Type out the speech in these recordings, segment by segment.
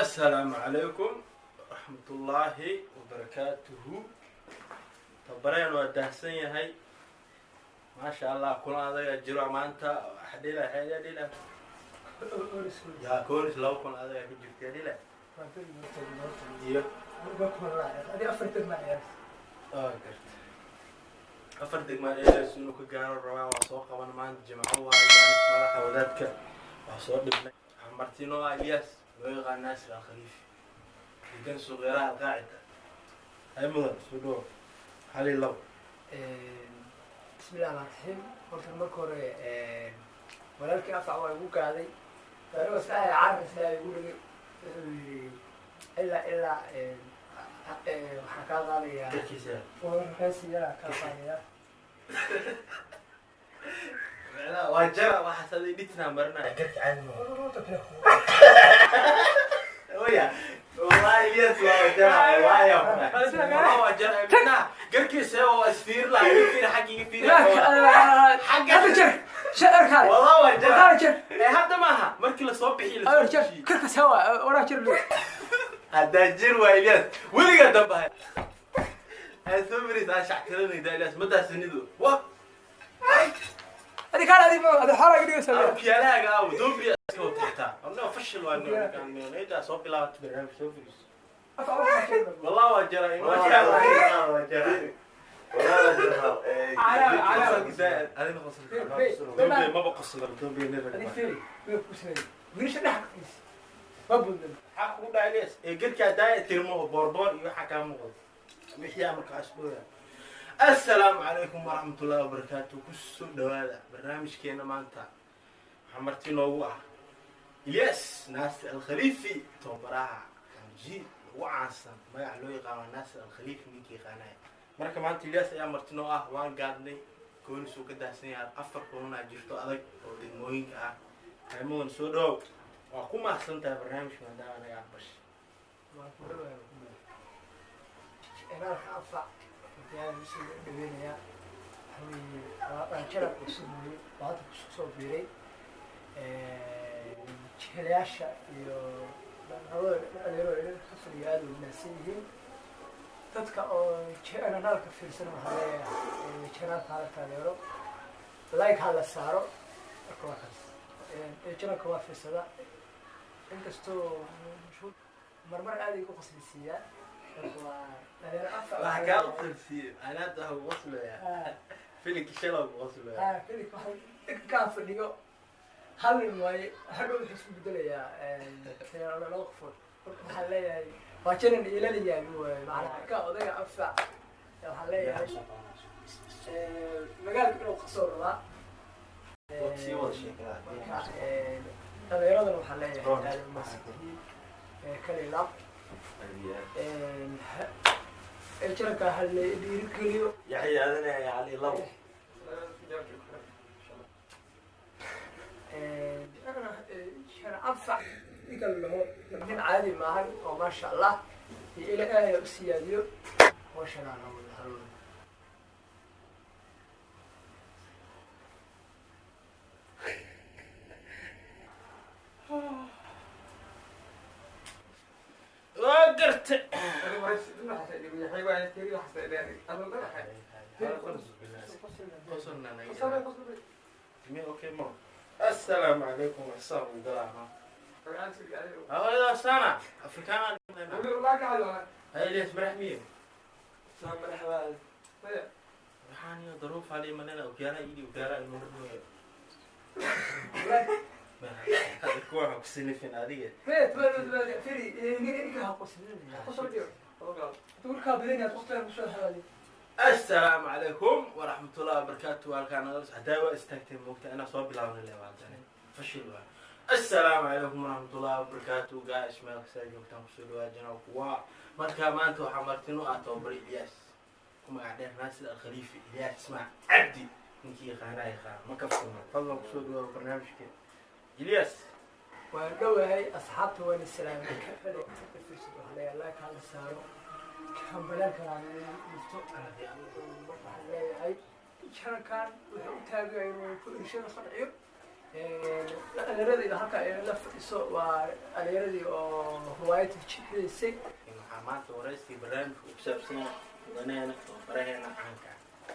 السلام عليكم ورحمة الله وبركاته. طبعاً ودهسني هاي ما شاء الله كل هذا يجرى ما أنت حديلا حديلا يا كونس لو كل هذا يجي حديلا يب هذه أفرد معي كرت أفرد ما إيش إنه كجار الرواية وسوق وأنا ما عندي جماعة وجانس ملاح وذاتك وصور ابن عمرتينو إلياس ويغى الناس الخليفة يكون صغيرها القاعدة هاي مدن سودو حالي لو بسم الله الرحمن الرحيم قلت المركور ولكن أفع ويقول هذه فلو سأل عارف سأل يقول إلا حكى ذلك كيسة ورخص يا كفاية لا وجرا وحسد بيتنا مرنا قلت عنه ويا والله الياس وجرا ويا والله وجرا بيتنا قلت سوى اسفير لا يفير حقي يفير حق هذا شعر كان والله وجرا هذا هذا ماها مركي لصبحي شعر كرك سوا ورا شعر هذا جر وإلياس ولي قدام بها هالثمري تاش عكرني ده إلياس متى سندو وا هذه كان هذه حركة دي وسوي كيالا قاو دوبي اسكو تحتا أنا فشل وأنا كان نيدا صوب لا تبرم سوفي والله وجرا ما شاء الله وجرا على كذا هذه نقص دوبي ما بقصر دوبي هذه نرجع فين مش نحكي بابل حق ودا إلياس قلت كذا ترموه بوربور يحكى مغز وحيا مركز بويا. السلام عليكم ورحمة الله وبركاته. كسر دوالا برنامج كينا مانتا حمرتين ووعى إلياس ناس الخليفي توبراها جيد وعاصم ما يعلو يقام الناس الخليفي منكي خاناي مركب مانتا إلياس يا مرتين وان قادني كون سو كده سنين أفر كورونا جفتو أدك أو دموين هايمون سودو وأقوم أحسن برنامج من ده أنا قاعد بش أنا أفع يعني مش بيني أنا شرب وسمي بعض الشخص بيري شهلياش هو أنا خصني هذا الناسين تذكر أنا نالك في السنة هذا شنات هذا كاليرو لايك هذا السعر كويس شنو كوا في السنة إنت استو شو مرمر هذه يكون قصدي السياق وحكى قصدي أنا ده وصل يا فيلك شلون وصل يا فيلك كان في اليوم هل ما هل يحس بدل يا أنا لا أغفر حلي فاكر إن إلى لي يعني معنا كأوضاع أفع حلي مقال كنا قصور لا وتسي ولا شيء هذا يراد المحلية هذا المسكين كليلا الشركة هل يدير كليو يحيى أنا يا علي لو أنا شرع أنفع يقول له من عادي معه وما شاء الله إلى آية سياديو وشرع له الهرون وقرت السلام عليكم ورحمة الله وبركاته. هذا سنة أفريقيا. هاي ليش مرحبين؟ مرحبا. رحاني ظروف علي مننا وكيانا إيدي وكيانا المرنو. هذا كوره بسنفين هذه. السلام عليكم ورحمة الله وبركاته. والكان عداوة استكتم وقت أنا صوب لا ولا والدني فشل. السلام عليكم ورحمة الله وبركاته. قايش ما يخسر وقت فشل واجنا وقوا. ما كمان أنتوا حمرتنو أتوبر إلياس. كم قاعدين ناس الخليفة إلياس اسمع عبدي نكي خاناي خان ما كفكنا. فضل فشل وبرنامج كده. إلياس وهي أصحابته وين السلام كفلك تفسد عليه الله كان السارو كان بلاك على مفتوح على هاي كان كان وتابع كل شيء صنعيه أنا رضي هكا لف السوق وأنا رضي هواية riwaayadda jixdaysay waxaa maanta warayskii barnaamijka ku saabsan mudaneena oo baraheena caanka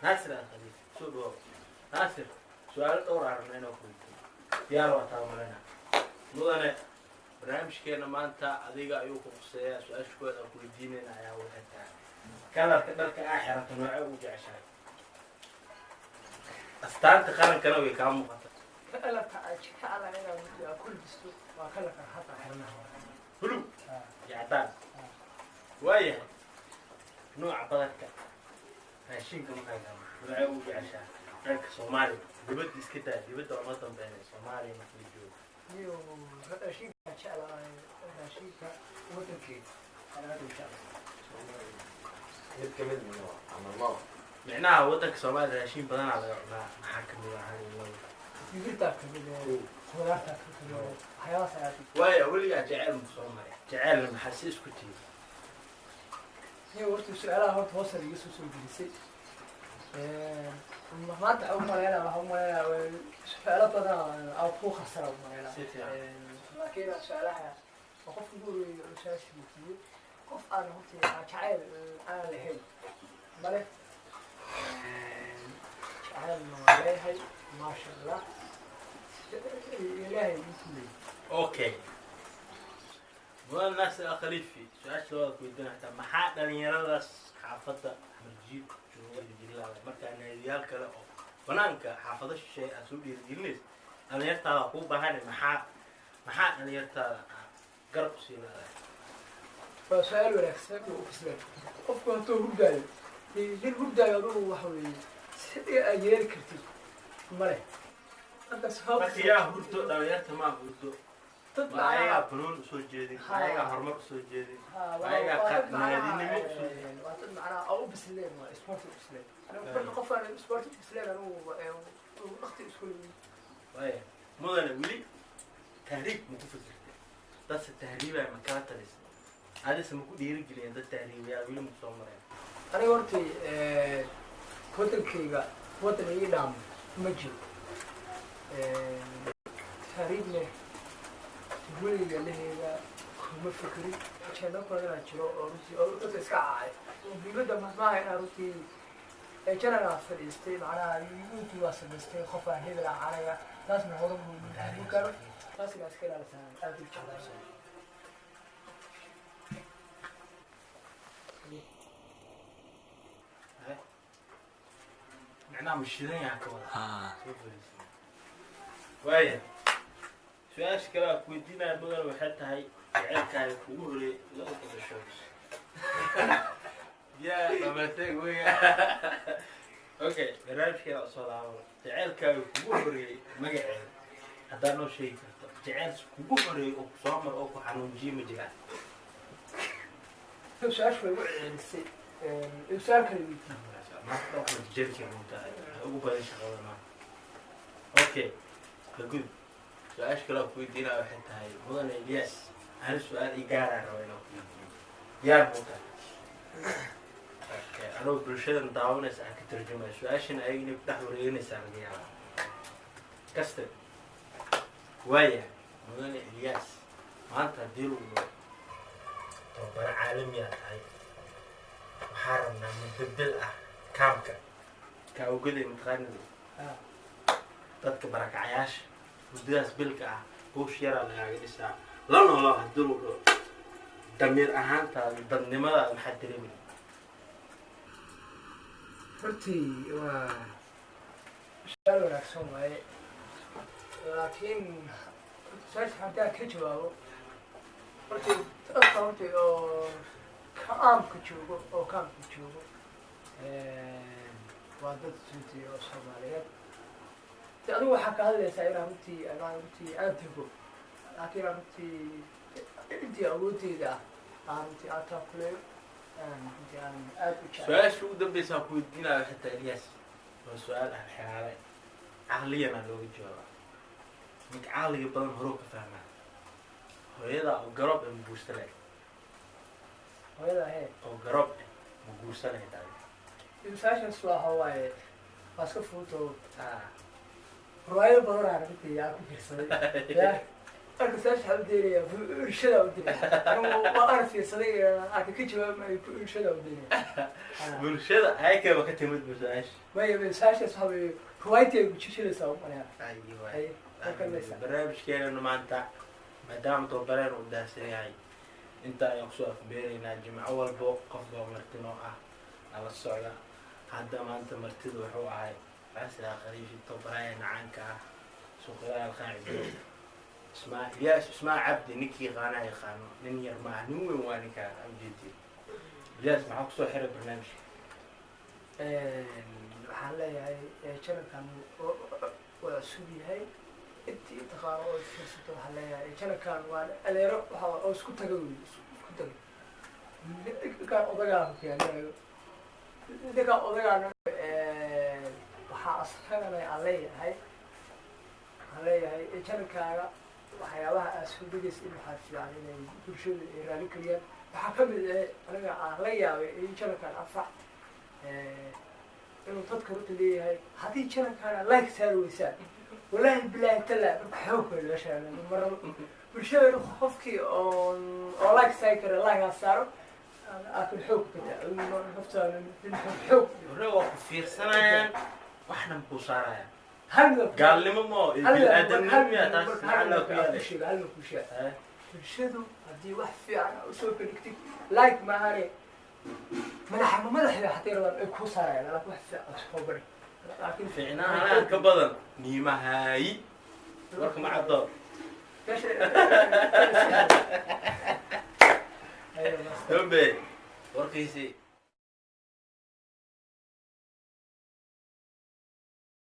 naasir alkhaliif soo dhawo naasir su-aalo dhowr aragna inoo kuyto diyaar waa taamalena mudane barnaamijkeena maanta adiga ayuu ku quseeyaa su-aasha kooda aan ku weydiinayna ayaa waxay tahay kalarka dharka aa xirato noocee ugu jeceshahay astaanta qarankana way kaa muuqata kalarka aan jecelahay inaan ku libisto waa kalarka hadda xiranaha hulub iyo cadaan waayahay nooca badarka raashinka maxay tahay noocee ugu jeceshahay dhanka soomaaliya dibadda iska daa dibadda oma dambeynay soomaaliya markii joogo iyo raashinka jecelahay raashinka wadankeeda aad u jecelahay mid ka mid mino ama labo micnaha waddanka soomaaliya raashin badanaa laga cunaa maxaa kamid ah hal iyo labo digirtaa kamid khudaartaa kamid waxyaabahaas ayaa waaya weligaa jeceyl ma soo maray jecelna maxaa si isku tiiri iyo horta su-aalaha horta hoosa iga soo gelisay maanta waxaa umaleynaa su-aalo badan aan ku khasara umaleynaa Si fiican. laakiin su-aalaha waa qofka ugu horeeyay oo su-aasha weydiiyey qof aan horta jacayl aan lahayn male jacaylna waa leeyahay maasha allah ilaahay intuu leeyahay okay mudan naasir alkhaliifi su-aasha labaad ku weydiin hataa maxaa dhalinyaradaas xaafadda marjiid jooga jilaaga markaa naadiyaal kale oo banaanka xaafado shisheeye aad soo dhiirigelinaysa dhalinyartaada kuu baahane maxaa dhalinyartaada garab u sii leedahay waa su-aal wanaagsan oo u fisleen qofku hadduu hurdaayo nin hurdaayo adugu waxa weeye sidii aad yeeli kartid male markaas marka yaa hurdo dhalinyarta maa hurdo dad ma ayagaa banuun usoo jeedin ma ayagaa horumar usoo jeedin ma ayagaa naadinimo usoo jeedin waa dad macnaha oo u bisleen waa sport u bisleen marka qof aan sport u bisleen anugu waqti isku leeyahay waaya mudane weli tahriib ma ku fikirtay dadse tahriibaya ma kala talisa adise ma ku dhiirigeliyeen dad tahriibayaa weli ma soo mareen aniga horta wadankayga wadan ii dhaam ma jiro tahriibne weliga laheega kuma fikrin jeeno badanaa jiro oo runtii oo dadka iska cacay muhiimadda maaha inaa runtii jananaa fadhiistay macnaha youtube waa samaystay qof aan hebel canaya taasna hore muhiim karo taas inaa iska ilaalisaan aad u jeclahay macnaha mashidan yaa ka wada soo fadhiisay waaya su-aasha kale aan ku weydiinaya mudane waxay tahay jecelkaaga kugu horeeyay laba qodasho yaa dhamaatay weya okay barnaamijkeena usoo laabano jecelkaaga kugu horeeyay magaceeda haddaa noo sheegi karto jecel kugu horeeyay oo kusoo mar oo ku xanuunjiye ma jiraan su-aashu way u ceelisay su-aal kale weydiin maanta waxaad jecelkii runtahay ugu badan shaqada maanta okay ka gudub su-aasha kale aan ku weydiinaya waxay tahay mudane ilyas ani su-aal ii gaaraan raba inaan ku weydiiyo diyaar buu tahay anoo bulshadan daawanaysa aan ka tarjumaya su-aashana ayaga inay ku dhex wareeganaysaa laga yaaba kaste waaya mudane ilyas maanta haddii lagu doo tababaro caalamiyaa tahay waxaa rabnaa mudbedel ah kaamka kaawogada mataqaanida dadka barakacayaasha muddadaas bilka ah buush yaraa lagaaga dhisaa la noolaa haddii lagu doo damiir ahaantaada dadnimadaada maxaa dareemay hortii waa su-aal wanaagsan waaye laakiin su-aasha haddaan ka jawaabo hortii dadka hortii oo kaamka joogo waa dad runtii oo soomaaliyeed de adigu waxaa ka hadlaysaa inaan runtii aan tego laakiin aan runtii intii awoodeyda aan runtii aan taakuleeyo runtii aan aad u jecel su-aasha ugu dambeysaa ku weydiinaya xitaa ilyas waa su-aal ah xeelale caqliyana looga jawaaba ninka caqliga badan horoo ka fahmaa hooyada oo garoob ma guursanay hooyada hee oo garoob ma guursanay daay su-aashaas waa waaye waa iska fuuto riwaayado badan aan runtii aan ku jirsaday أنا ساش حبديني إرشاد وديني أنا في صديق أنا كجواب إرشاد وديني bulshada ayakaba ka timid bulshadaas ما يبي ساش أصحابي هوايتي بتشيل سوا أنا aywa أي barnaamijkeena maanta maadaama tababareen uu daahsan yahay inta ayaan kusoo afbeeraynaa jimco walbo qofka martino ah nala socda hadda maanta martidu wuxuu ahay asla qariishi tababareen caanka ah suuqyada qaacido ismaa cabdi ninkii qaanaa yaqaano nin yar maaha nin weyn waa ninkaa ujeedii iyaas maxaa kusoo xiray barnaamijka waxaan leeyahay janalkan waa cusub yahay intii taqaano oo fiirsato waxaan leeyahay janalkan waa adeero waxa oo isku taga wey isku taga ninkaan odagaa hogaamiyayo ninkaan odagaan waxaa asagana aan leeyahay janalkaaga waxyaabaha aad soo dhegeysa in waxaa fiican inay bulshada ay raali kariyaan waxaa ka mid aniga aan la yaabay in janalkan anfac inuu dadka horta leeyahay haddii janalkaana like saari weysaan والله بالله تلا بحوك ولا شيء مرة بالشيء خفكي أو لايك سايكر لايك هالسعر أكل حوك كده نفسه الحوك هو في سنة واحنا مكوسارة هل قال لي ماما الآدم نمية تاس هل كل شيء هل كل شيء بالشيء هدي واحد في أنا أسوي كنكتي لايك ما هني ما لحظة حتى يلا كوسارة لا واحد في أصحابي لكن في عناها كبدن نيمة هاي ورك مع الدار دبي وركيسي